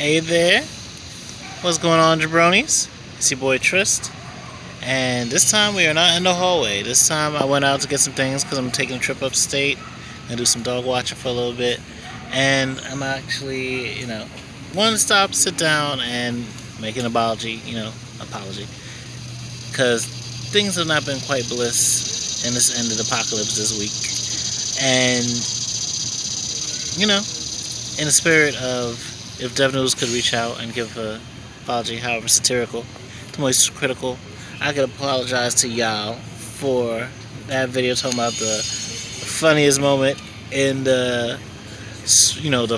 Hey there, what's going on, jabronis? It's your boy Trist, and this time we are not in the hallway. This time I went out to get some things because I'm taking a trip upstate and do some dog watching for a little bit. And I'm actually, wanting to stop, sit down, and make an apology, because things have not been quite bliss in this end of the apocalypse this week. And, in the spirit of if Dev News could reach out and give an apology, however satirical, the most critical, I could apologize to y'all for that video talking about the funniest moment in the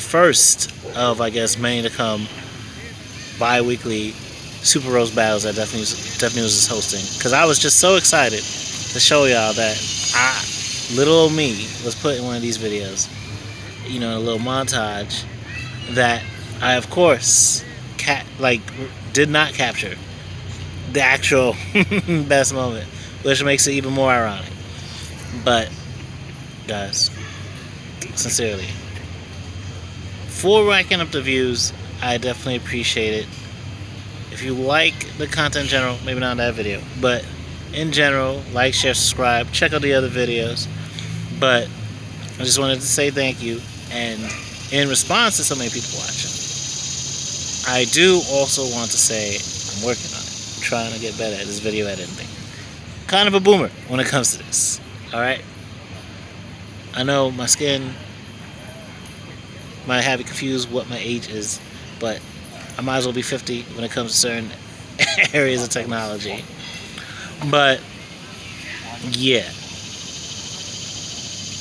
first of, I guess, many to come bi-weekly Super Roast battles that Dev News is hosting. Because I was just so excited to show y'all that little old me was put in one of these videos, in a little montage that I, of course, did not capture the actual best moment, which makes it even more ironic. But, guys, sincerely, for racking up the views, I definitely appreciate it. If you like the content in general, maybe not that video, but in general, like, share, subscribe, check out the other videos. But I just wanted to say thank you, and in response to so many people watching, I do also want to say I'm working on it. I'm trying to get better at this video editing. Kind of a boomer when it comes to this. Alright? I know my skin might have you confused what my age is, but I might as well be 50 when it comes to certain areas of technology. But yeah,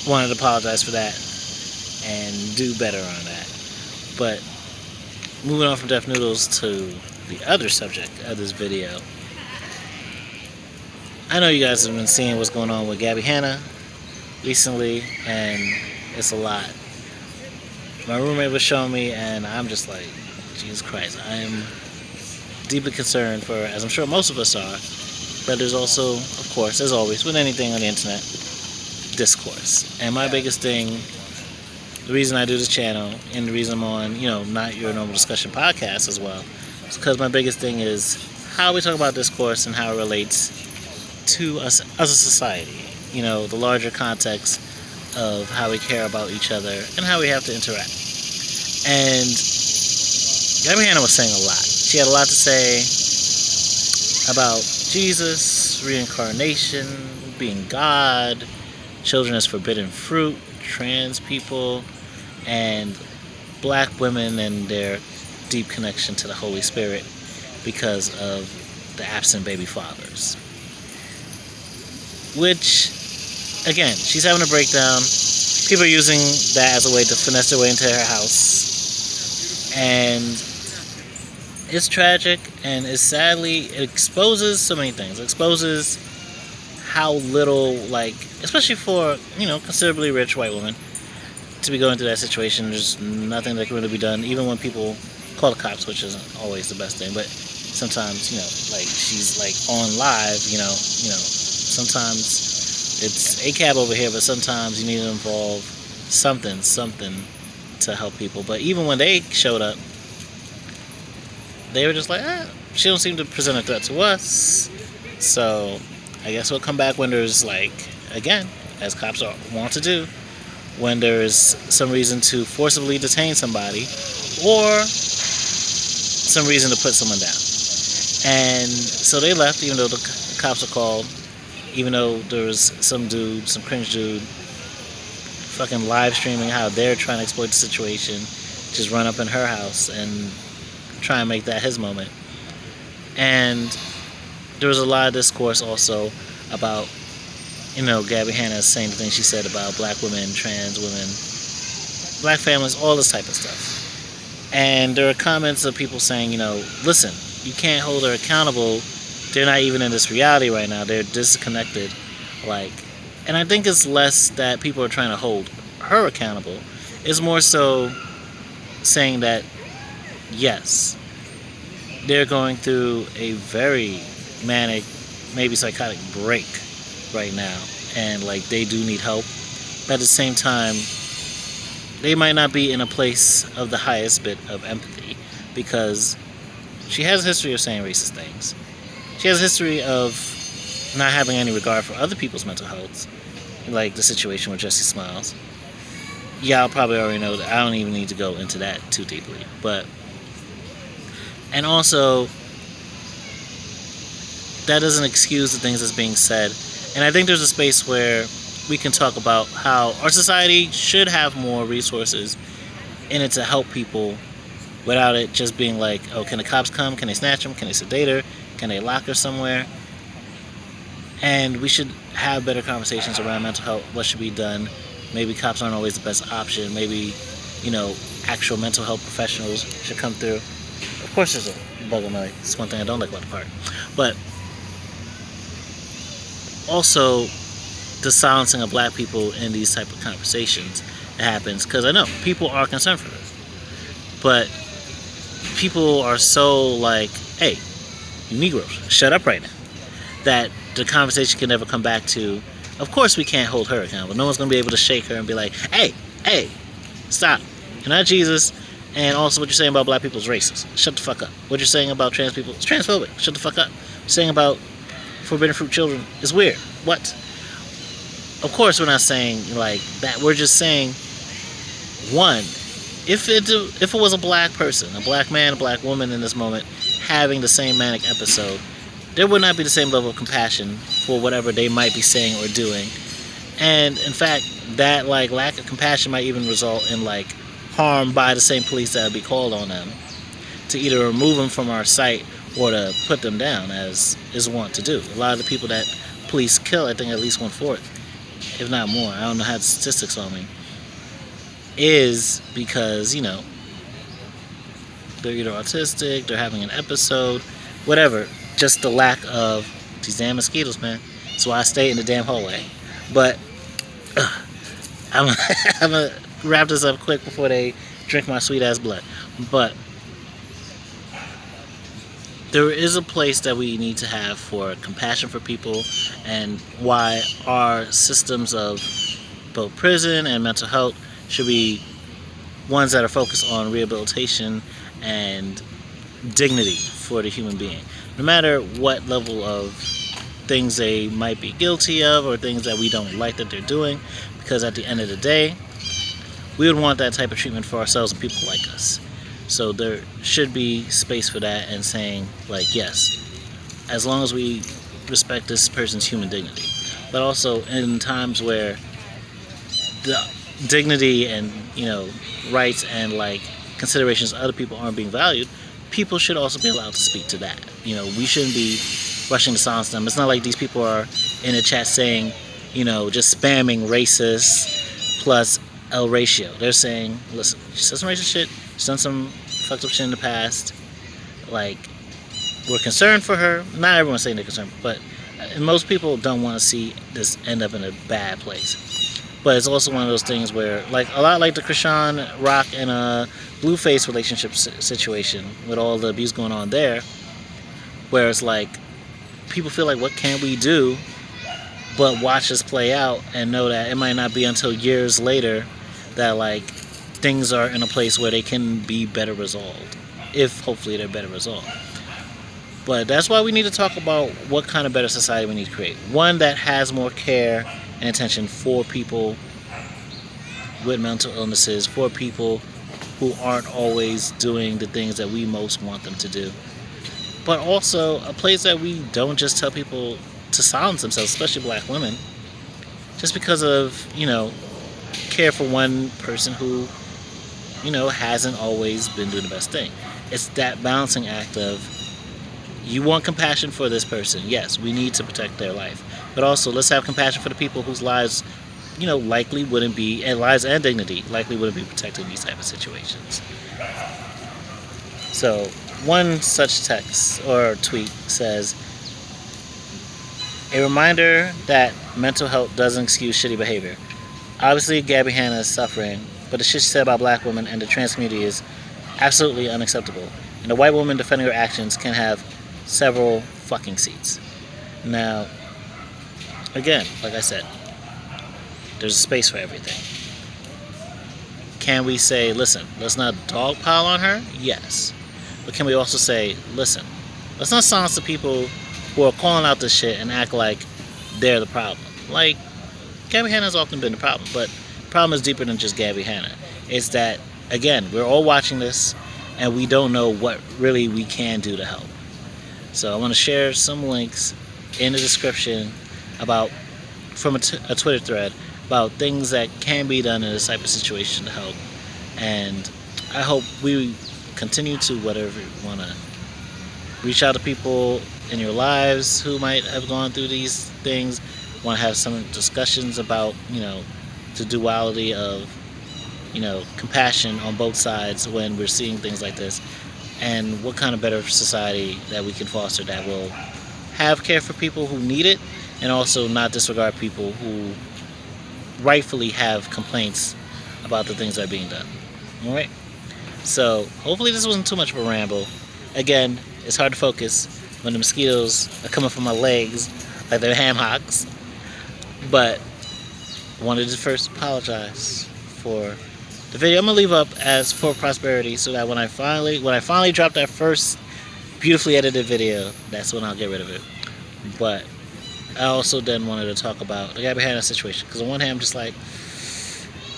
wanted to apologize for that and do better on that. But moving on from Deaf Noodles to the other subject of this video, I know you guys have been seeing what's going on with Gabbie Hanna recently, and it's a lot. My roommate was showing me, and I'm just like, Jesus Christ, I am deeply concerned for, as I'm sure most of us are, but there's also, of course, as always, with anything on the internet, discourse. And my biggest thing, the reason I do this channel, and the reason I'm on, Not Your Normal Discussion podcast as well, is because my biggest thing is how we talk about discourse and how it relates to us as a society. The larger context of how we care about each other and how we have to interact. And Gabbie Hanna was saying a lot. She had a lot to say about Jesus, reincarnation, being God, children as forbidden fruit, trans people, and black women and their deep connection to the Holy Spirit because of the absent baby fathers. Which, again, she's having a breakdown. People are using that as a way to finesse their way into her house. And it's tragic, and it exposes so many things. It exposes how little, especially for, considerably rich white women, to be going through that situation. There's nothing that can really be done, even when people call the cops, which isn't always the best thing. But sometimes, she's on live, sometimes it's a cab over here, but sometimes you need to involve something to help people. But even when they showed up, they were just like, she don't seem to present a threat to us. So I guess we'll come back when there's, again, as cops want to do, when there's some reason to forcibly detain somebody or some reason to put someone down. And so they left, even though the cops are called, even though there was some cringe dude, fucking live streaming how they're trying to exploit the situation, just run up in her house and try and make that his moment. And there was a lot of discourse also about, Gabbie Hanna saying the things she said about black women, trans women, black families, all this type of stuff. And there are comments of people saying, listen, you can't hold her accountable. They're not even in this reality right now. They're disconnected. And I think it's less that people are trying to hold her accountable. It's more so saying that, yes, they're going through a very manic, maybe psychotic break right now, and they do need help. But at the same time, they might not be in a place of the highest bit of empathy because she has a history of saying racist things. She has a history of not having any regard for other people's mental health, like the situation with Jesse Smiles. Y'all probably already know that. I don't even need to go into that too deeply. But, and also, that doesn't excuse the things that's being said. And I think there's a space where we can talk about how our society should have more resources in it to help people without it just being like, oh, can the cops come? Can they snatch them? Can they sedate her? Can they lock her somewhere? And we should have better conversations around mental health, what should be done. Maybe cops aren't always the best option. Maybe, actual mental health professionals should come through. Of course there's a bug in my... It's one thing I don't like about the park. But also the silencing of black people in these type of conversations that happens. Because I know people are concerned for this. But people are so like, hey, you Negroes, shut up right now. That the conversation can never come back to, of course we can't hold her accountable. No one's going to be able to shake her and be like, hey, stop. You're not Jesus. And also what you're saying about black people is racist. Shut the fuck up. What you're saying about trans people is transphobic. Shut the fuck up. What you're saying about forbidden fruit children is weird. What? Of course we're not saying like that. We're just saying, one, if it was a black person, a black man, a black woman in this moment having the same manic episode, there would not be the same level of compassion for whatever they might be saying or doing. And in fact, that like lack of compassion might even result in like harm by the same police that would be called on them to either remove them from our sight or to put them down, as is wont to do. A lot of the people that police kill, I think at least 1/4, if not more, I don't know how the statistics on me, is because, they're either autistic, they're having an episode, whatever. Just the lack of these damn mosquitoes, man. That's why I stay in the damn hallway. But I'm gonna wrap this up quick before they drink my sweet ass blood. But there is a place that we need to have for compassion for people, and why our systems of both prison and mental health should be ones that are focused on rehabilitation and dignity for the human being. No matter what level of things they might be guilty of or things that we don't like that they're doing, because at the end of the day, we would want that type of treatment for ourselves and people like us. So there should be space for that, and saying like, yes, as long as we respect this person's human dignity. But also in times where the dignity and rights and like considerations of other people aren't being valued, people should also be allowed to speak to that. We shouldn't be rushing to silence them. It's not like these people are in a chat saying, just spamming racist plus L ratio. They're saying, listen, she said some racist shit, she's done some fucked up shit in the past, like, we're concerned for her. Not everyone's saying they're concerned, but most people don't want to see this end up in a bad place. But it's also one of those things where, like, a lot like the Krishan Rock and Blueface relationship situation with all the abuse going on there, where it's like people feel like, what can we do but watch this play out and know that it might not be until years later that like things are in a place where they can be better resolved, if hopefully they're better resolved. But that's why we need to talk about what kind of better society we need to create. One that has more care and attention for people with mental illnesses, for people who aren't always doing the things that we most want them to do. But also a place that we don't just tell people to silence themselves, especially black women, just because of, care for one person who, hasn't always been doing the best thing. It's that balancing act of, you want compassion for this person. Yes, we need to protect their life. But also, let's have compassion for the people whose lives, likely wouldn't be, and lives and dignity likely wouldn't be protected in these type of situations. So, one such text or tweet says, a reminder that mental health doesn't excuse shitty behavior. Obviously, Gabbie Hanna is suffering, but the shit she said about black women and the trans community is absolutely unacceptable. And a white woman defending her actions can have several fucking seats. Now, again, like I said, there's a space for everything. Can we say, listen, let's not dogpile on her? Yes. But can we also say, listen, let's not silence the people who are calling out this shit and act like they're the problem. Like, Gabbie Hanna has often been the problem, but the problem is deeper than just Gabbie Hanna. It's that, again, we're all watching this, and we don't know what really we can do to help. So I want to share some links in the description from a Twitter thread about things that can be done in this type of situation to help. And I hope we continue to, whatever you want to, reach out to people in your lives who might have gone through these things. Want to have some discussions about, the duality of, compassion on both sides when we're seeing things like this, and what kind of better society that we can foster that will have care for people who need it, and also not disregard people who rightfully have complaints about the things that are being done. All right. So hopefully this wasn't too much of a ramble. Again, it's hard to focus when the mosquitoes are coming from my legs like they're ham hocks. But I wanted to first apologize for the video. I'm gonna leave up as for prosperity, so that when I finally drop that first beautifully edited video, that's when I'll get rid of it. But I also then wanted to talk about the Gabbie Hanna situation, because on one hand I'm just like,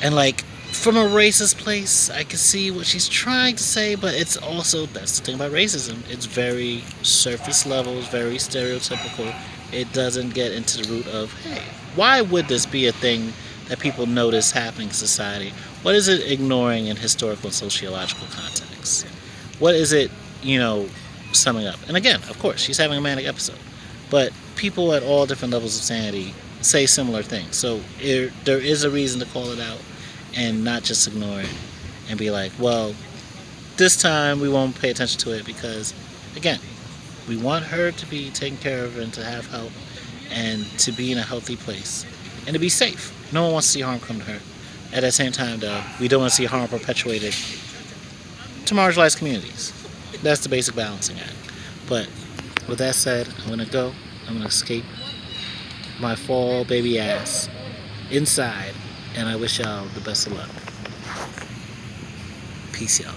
and like, from a racist place, I can see what she's trying to say, but it's also, that's the thing about racism, it's very surface level, it's very stereotypical. It doesn't get into the root of, hey, why would this be a thing that people notice happening in society? What is it ignoring in historical and sociological context? What is it, summing up? And again, of course, she's having a manic episode, but people at all different levels of sanity say similar things. So there is a reason to call it out and not just ignore it and be like, well, this time we won't pay attention to it because, again, we want her to be taken care of and to have help and to be in a healthy place and to be safe. No one wants to see harm come to her. At the same time, though, we don't want to see harm perpetuated to marginalized communities. That's the basic balancing act. But with that said, I'm going to go. I'm going to escape my fall baby ass inside. And I wish y'all the best of luck. Peace, y'all.